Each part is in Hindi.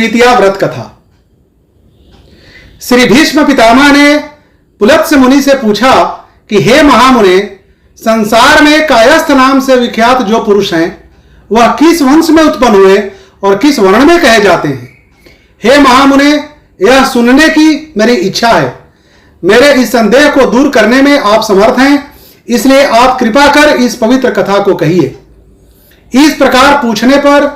द्वितीया व्रत कथा। श्री भीष्म पितामह ने पुलत्स्य मुनि से पूछा कि हे महामुने, संसार में कायस्थ नाम से विख्यात जो पुरुष हैं वह किस वंश में उत्पन्न हुए और किस वर्ण में कहे जाते हैं? हे महामुने, यह सुनने की मेरी इच्छा है। मेरे इस संदेह को दूर करने में आप समर्थ हैं, इसलिए आप कृपा कर इस पवित्र कथा को कहिए। इस प्रकार पूछने पर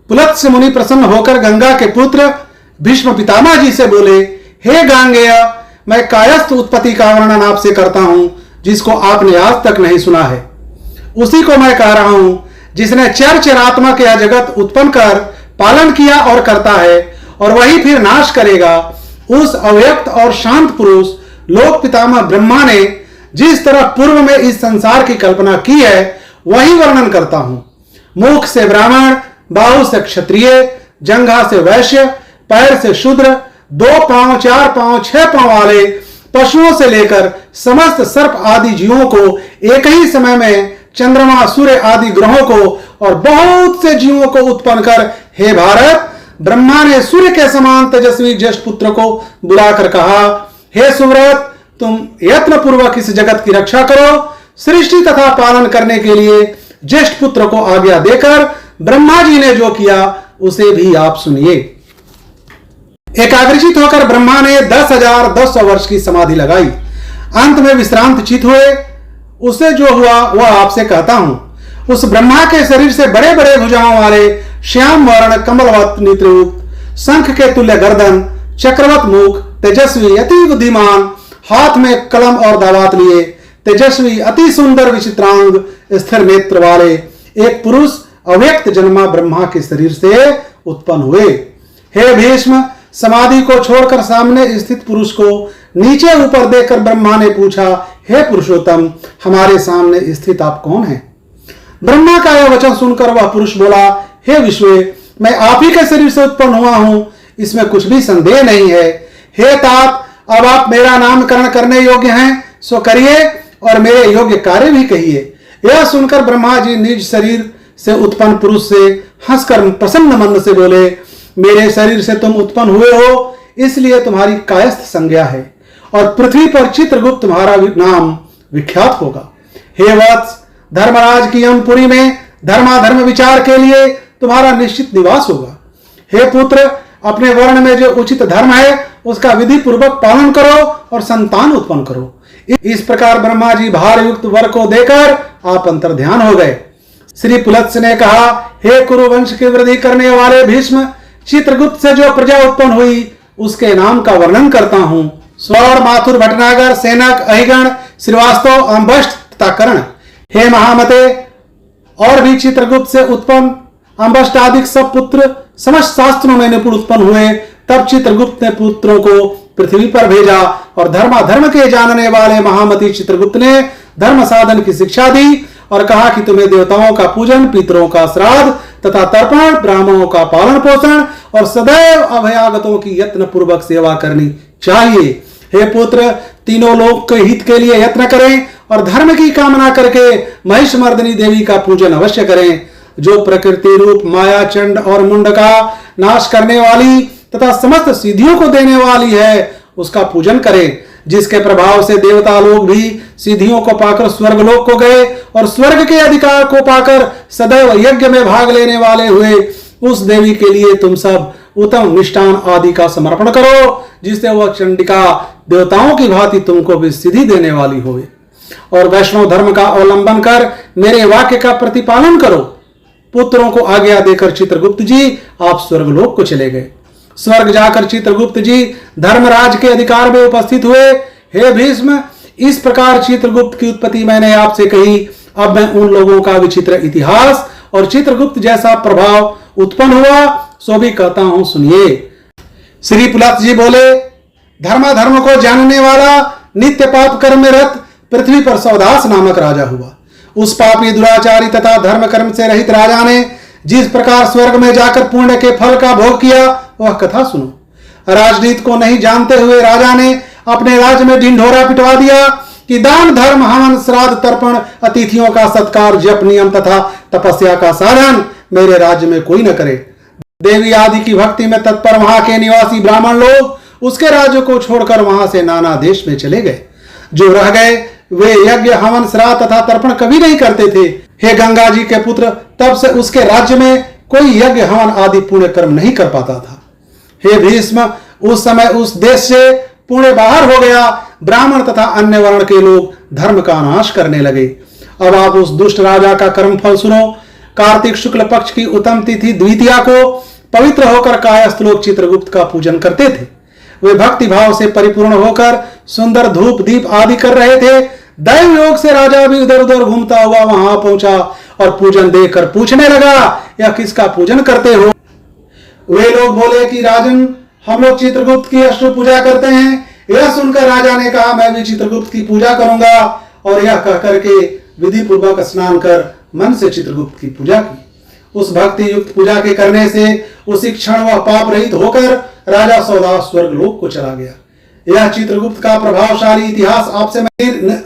पुलत्स्य मुनि प्रसन्न होकर गंगा के पुत्र भीष्म पितामह जी से बोले, हे गांगेय, मैं कायस्थ उत्पत्ति का वर्णन आपसे करता हूं जिसको आपने आज तक नहीं सुना है। उसी को मैं कह रहा हूं जिसने चरात्मक यह जगत उत्पन्न कर पालन किया और करता है, और वही फिर नाश करेगा। उस अव्यक्त और शांत पुरुष लोक पितामह ब्रह्मा ने जिस तरह पूर्व में इस संसार की कल्पना की है वही वर्णन करता हूं। मुख से ब्राह्मण, बाहु से क्षत्रिय, जंघा से वैश्य, पैर से शूद्र, 2 पांव, 4 पांव, 6 पांव वाले पशुओं से लेकर समस्त सर्प आदि जीवों को एक ही समय में चंद्रमा, सूर्य आदि ग्रहों को और बहुत से जीवों को उत्पन्न कर, हे भारत, ब्रह्मा ने सूर्य के समान तेजस्वी ज्येष्ठ पुत्र को बुलाकर कहा, हे सुव्रत, तुम यत्न पूर्वक इस जगत की रक्षा करो। सृष्टि तथा पालन करने के लिए ज्येष्ठ पुत्र को आज्ञा देकर ब्रह्मा जी ने जो किया उसे भी आप सुनिए। एकाग्रचित होकर ब्रह्मा ने 10,200 वर्ष की समाधि लगाई। अंत में विश्रांत चित हुए। उसे जो हुआ वह आपसे कहता हूं। उस ब्रह्मा के शरीर से बड़े बड़े भुजाओं वाले, श्याम वर्ण, कमलवत नेत्रयुक्त, शंख के तुल्य गर्दन, चक्रवत मुख, तेजस्वी, अति बुद्धिमान, हाथ में कलम और दावात लिए, तेजस्वी, अति सुंदर, विचित्रांग, स्थिर नेत्र वाले एक पुरुष अव्यक्त जन्मा ब्रह्मा के शरीर से उत्पन्न हुए। हे भीष्म, समाधि को छोड़कर सामने स्थित पुरुष को नीचे ऊपर देखकर ब्रह्मा ने पूछा, हे पुरुषोत्तम, हमारे सामने स्थित आप कौन हैं? ब्रह्मा का यह वचन सुनकर वह पुरुष बोला, हे विश्वे, मैं आप ही के शरीर से उत्पन्न हुआ हूं, इसमें कुछ भी संदेह नहीं है। हे तात, अब आप मेरा नामकरण करने योग्य हैं, सो करिए और मेरे योग्य कार्य भी कहिए। यह सुनकर ब्रह्मा जी निज शरीर से उत्पन्न पुरुष से हंसकर प्रसन्न मन से बोले, मेरे शरीर से तुम उत्पन्न हुए हो, इसलिए तुम्हारी कायस्थ संज्ञा है और पृथ्वी पर चित्रगुप्त तुम्हारा नाम विख्यात होगा। हे वत्स, धर्मराज की यमपुरी में धर्माधर्म विचार के लिए तुम्हारा निश्चित निवास होगा। हे पुत्र, अपने वर्ण में जो उचित धर्म है उसका विधि पूर्वक पालन करो और संतान उत्पन्न करो। इस प्रकार ब्रह्मा जी भार युक्त वर को देकर आप अंतर्ध्यान हो गए। श्री पुलत्स्य ने कहा, हे कुरु वंश की वृद्धि करने वाले भीष्म, चित्रगुप्त से जो प्रजा उत्पन्न हुई उसके नाम का वर्णन करता हूं। स्वर, माथुर, भटनागर, सेनक, अहिगण, श्रीवास्तव, अंबष्ट तथा कर्ण। हे महामते, और भी चित्रगुप्त से उत्पन्न अंबष्ट आदि सब पुत्र समस्त शास्त्रों में निपुण उत्पन्न हुए। तब चित्रगुप्त ने पुत्रों को पृथ्वी पर भेजा और धर्माधर्म के जानने वाले महामती चित्रगुप्त ने धर्म साधन की शिक्षा दी और कहा कि तुम्हें देवताओं का पूजन, पितरों का श्राद्ध तथा तर्पण, ब्राह्मणों का पालन पोषण और सदैव अभयागतों की यत्न पूर्वक सेवा करनी चाहिए। हे पुत्र, तीनों लोक के हित के लिए यत्न करें और धर्म की कामना करके महिषमर्दिनी देवी का पूजन अवश्य करें, जो प्रकृति रूप माया, चंड और मुंड का नाश करने वाली तथा समस्त सिद्धियों को देने वाली है, उसका पूजन करें। जिसके प्रभाव से देवता लोग भी सिद्धियों को पाकर स्वर्ग लोक को गए और स्वर्ग के अधिकार को पाकर सदैव यज्ञ में भाग लेने वाले हुए, उस देवी के लिए तुम सब उत्तम मिष्टान आदि का समर्पण करो, जिससे वह चंडिका देवताओं की भांति तुमको भी सिद्धि देने वाली होवे। और वैष्णव धर्म का अवलंबन कर मेरे वाक्य का प्रतिपालन करो। पुत्रों को आज्ञा देकर चित्रगुप्त जी आप स्वर्गलोक को चले गए। स्वर्ग जाकर चित्रगुप्त जी धर्मराज के अधिकार में उपस्थित हुए। हे भीष्म, इस प्रकार चित्रगुप्त की उत्पत्ति मैंने आपसे कही। अब मैं उन लोगों का विचित्र इतिहास और चित्रगुप्त जैसा प्रभाव उत्पन्न हुआ सो भी कहता हूं, सुनिए। श्री पुलत्स्य जी बोले, धर्माधर्म को जानने वाला नित्य पाप कर्म में रत पृथ्वी पर सौदास नामक राजा हुआ। उस पापी, दुराचारी तथा धर्म कर्म से रहित राजा ने जिस प्रकार स्वर्ग में जाकर पुण्य के फल का भोग किया वह कथा सुनो। राजनीति को नहीं जानते हुए राजा ने अपने राज्य में ढिंढोरा पिटवा दिया कि दान, धर्म, हवन, श्राद्ध, तर्पण, अतिथियों का सत्कार, जप, नियम तथा तपस्या का साधन मेरे राज्य में कोई न करे। देवी आदि की भक्ति में तत्पर वहां के निवासी ब्राह्मण लोग उसके राज्य को छोड़कर वहां से नाना देश में चले गए। जो रह गए वे यज्ञ, हवन, श्राद्ध तथा तर्पण कभी नहीं करते थे। हे गंगा जी के पुत्र, तब से उसके राज्य में कोई यज्ञ, हवन आदि पुण्य कर्म नहीं कर पाता था। हे भीष्म, उस समय उस देश से पुण्य बाहर हो गया। ब्राह्मण तथा अन्य वर्ण के लोग धर्म का नाश करने लगे। अब आप उस दुष्ट राजा का कर्म फल सुनो। कार्तिक शुक्ल पक्ष की उत्तम तिथि द्वितीया को पवित्र होकर कायस्थ लोग चित्रगुप्त का पूजन करते थे। वे भक्ति भाव से परिपूर्ण होकर सुंदर धूप दीप आदि कर रहे थे। दैव योग से राजा भी इधर उधर घूमता हुआ वहां पहुंचा और पूजन देखकर पूछने लगा, यह किसका पूजन करते हो? वे लोग बोले कि राजन, हम लोग चित्रगुप्त की अष्ट पूजा करते हैं। यह सुनकर राजा ने कहा, मैं भी चित्रगुप्त की पूजा करूंगा। और यह कह करके विधि पूर्वक स्नान कर मन से चित्रगुप्त की पूजा की। उस भक्ति युक्त पूजा के करने से उसी क्षण वह पाप रहित होकर राजा सौदास स्वर्ग लोक को चला गया। यह चित्रगुप्त का प्रभावशाली इतिहास आपसे मैं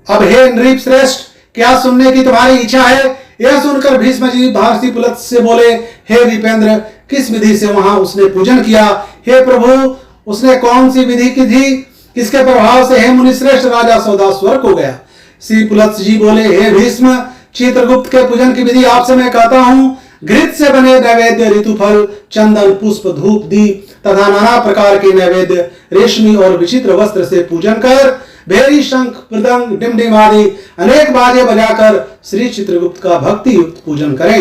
अब हे नृप श्रेष्ठ, क्या सुनने की तुम्हारी इच्छा है? यह सुनकर भीष्म जी महर्षि पुलत्स्य से बोले, हे विपेंद्र, किस विधि से वहां उसने पूजन किया? हे प्रभु, उसने कौन सी विधि की थी? किसके प्रभाव से हे मुनि श्रेष्ठ राजा सौदास स्वर्ग हो गया? श्री पुलत्स्य जी बोले, हे भीष्म, चित्रगुप्त के पूजन की विधि आपसे मैं कहता हूँ। घृत से बने नैवेद्य, ऋतुफल, चंदन, पुष्प, धूप, दीप तथा नाना प्रकार के नैवेद्य, रेशमी और विचित्र वस्त्र से पूजन कर भेरी, शंख, मृदंग, डिमडिम आदि अनेक बाजे बजाकर श्री चित्रगुप्त का भक्ति युक्त पूजन करें।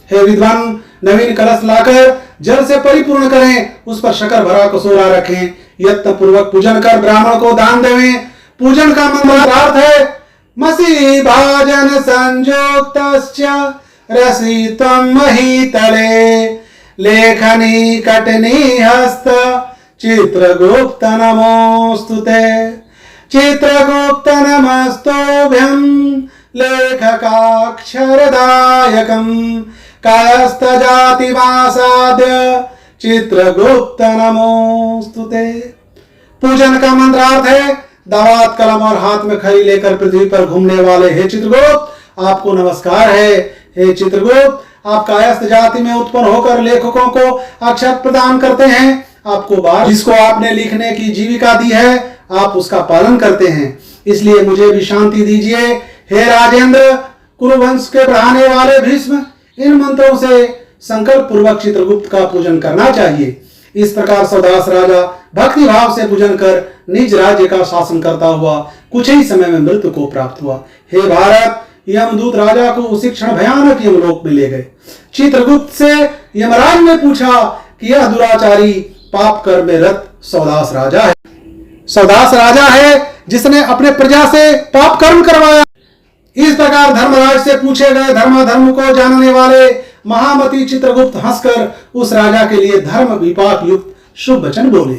हे विद्वान, नवीन कलश लाकर जल से परिपूर्ण करें, उस पर शक्कर भरा कटोरा रखें, यत्न पूर्वक पूजन कर ब्राह्मण को दान देवें। पूजन का मंत्रार्थ है, मसी भाजन संयुक्तश्च रसित्वं महीतले, लेखनी कटनी हस्त चित्रगुप्त नमोस्तुते। चित्रगुप्त नमस्तुभ्यं लेखकाक्षरदायकं, कायस्थ जातिवासाद्य चित्रगुप्त नमोस्तुते। पूजन का मंत्रार्थ है, दावात, कलम और हाथ में खड़ी लेकर पृथ्वी पर घूमने वाले हे चित्रगुप्त, आपको नमस्कार है। हे चित्रगुप्त, आप कायस्थ जाति में उत्पन्न होकर लेखकों को अक्षर प्रदान करते हैं। आपको बात जिसको आपने लिखने की जीविका दी है, आप उसका पालन करते हैं, इसलिए मुझे भी शांति दीजिए। हे राजेंद्र, कुरुवंश के बढ़ाने वाले भीष्म, इन मंत्रों से संकल्प पूर्वक चित्रगुप्त का पूजन करना चाहिए। इस प्रकार सौदास राजा भक्ति भाव से पूजन कर निज राज्य का शासन करता हुआ कुछ ही समय में मृत्यु को प्राप्त हुआ। हे भारत, यमदूत राजा को उसी क्षण भयानक यमलोक में ले गए। चित्रगुप्त से यमराज ने पूछा कि यह दुराचारी पाप कर्म में रत सौदास राजा है। सौदास राजा है जिसने अपने प्रजा से पाप कर्म करवाया। इस प्रकार धर्मराज से पूछे गए धर्म को जानने वाले महामती चित्रगुप्त हंसकर उस राजा के लिए धर्म विपाक युक्त शुभ वचन बोले।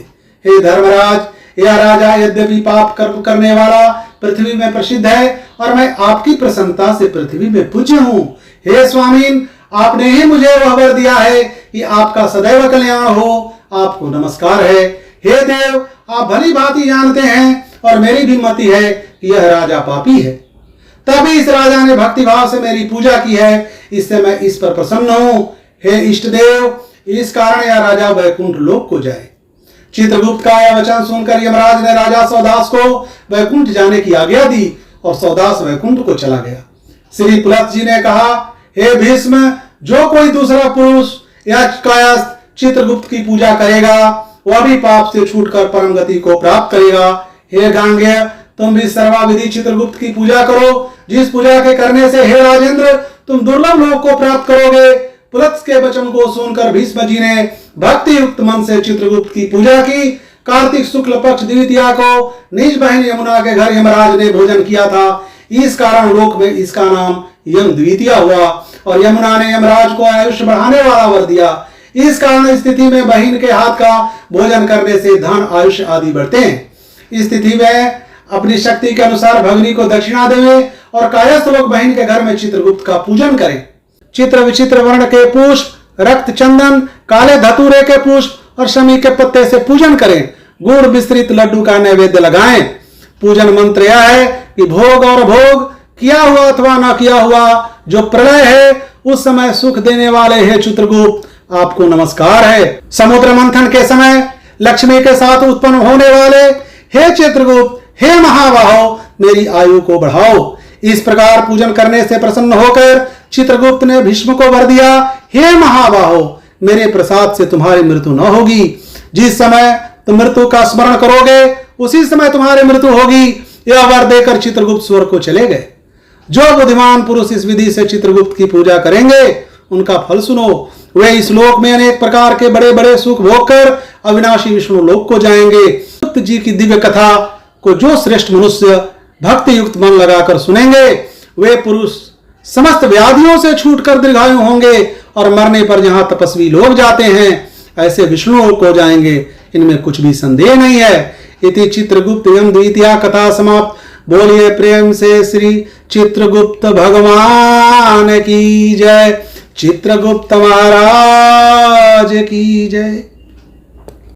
हे धर्मराज, यह राजा यद्यपि पाप कर्म करने वाला पृथ्वी में प्रसिद्ध है और मैं आपकी प्रसन्नता से पृथ्वी में पूज्य हूँ। हे स्वामीन, आपने ही मुझे वह वर दिया है कि आपका सदैव कल्याण हो। आपको नमस्कार है। हे देव, आप भली भांति जानते हैं और मेरी भी मति है कि यह राजा पापी है, तभी इस राजा ने भक्ति भाव से मेरी पूजा की है, इससे मैं इस पर प्रसन्न हूं। हे इष्ट देव, इस कारण यह राजा वैकुंठ लोक को जाए। चित्रगुप्त का यह वचन सुनकर यमराज ने राजा सौदास को वैकुंठ जाने की आज्ञा दी और सौदास वैकुंठ को चला गया। श्री पुलत्स्य जी ने कहा, हे भीष्म, जो कोई दूसरा पुरुष या कायस्थ चित्रगुप्त की पूजा करेगा वह भी पाप से छूटकर परम गति को प्राप्त करेगा। हे गांगेय, तुम भी सर्वाविधि चित्रगुप्त की पूजा करो, जिस पूजा के करने से हे राजेंद्र तुम दुर्लभ लोक को प्राप्त करोगे। पुलत्स्य के वचन को सुनकर भीष्म जी ने भक्ति युक्त मन से चित्रगुप्त की पूजा की। कार्तिक शुक्ल पक्ष द्वितीया को निज बहन यमुना के घर यमराज ने भोजन किया था, इस कारण लोक में इसका नाम यम द्वितीया हुआ और यमुना ने यमराज को आयुष्य बढ़ाने वाला वर दिया। इस कारण स्थिति में बहन के हाथ का भोजन करने से धन, आयुष्य आदि बढ़ते हैं। इस स्थिति में अपनी शक्ति के अनुसार भगनी को दक्षिणा देवे और कायस्थ लोग बहन के घर में चित्रगुप्त का पूजन करें। चित्र विचित्र वर्ण के पुष्प, रक्त चंदन, काले धतूरे के पुष्प और शमी के पत्ते से पूजन करें। गुड़ मिश्रित लड्डू का नैवेद्य लगाएं। पूजन मंत्र यह है कि भोग और भोग, किया हुआ अथवा न किया हुआ, जो प्रलय है उस समय सुख देने वाले हे चित्रगुप्त, आपको नमस्कार है। समुद्र मंथन के समय लक्ष्मी के साथ उत्पन्न होने वाले हे चित्रगुप्त, हे महाबाहो, मेरी आयु को बढ़ाओ। इस प्रकार पूजन करने से प्रसन्न होकर चित्रगुप्त ने भीष्म को वर दिया, हे महाबाहो, मेरे प्रसाद से तुम्हारी मृत्यु न होगी। जिस समय तुम मृत्यु का स्मरण करोगे उसी समय तुम्हारी मृत्यु होगी। यह वर देकर चित्रगुप्त स्वर्ग को चले गए। जो बुद्धिमान पुरुष इस विधि से चित्रगुप्त की पूजा करेंगे उनका फल सुनो। वे इस लोक में अनेक प्रकार के बड़े बड़े सुख भोग कर अविनाशी विष्णु लोक को जाएंगे। चित्रगुप्त जी की दिव्य कथा को जो श्रेष्ठ मनुष्य भक्ति युक्त मन लगाकर सुनेंगे वे पुरुष समस्त व्याधियों से छूटकर दीर्घायु होंगे और मरने पर जहां तपस्वी लोग जाते हैं ऐसे विष्णु लोक को जाएंगे। इनमें कुछ भी संदेह नहीं है। इति चित्रगुप्त द्वितीया कथा समाप्त। बोलिए प्रेम से श्री चित्रगुप्त भगवान की जय। चित्रगुप्त महाराज की जय।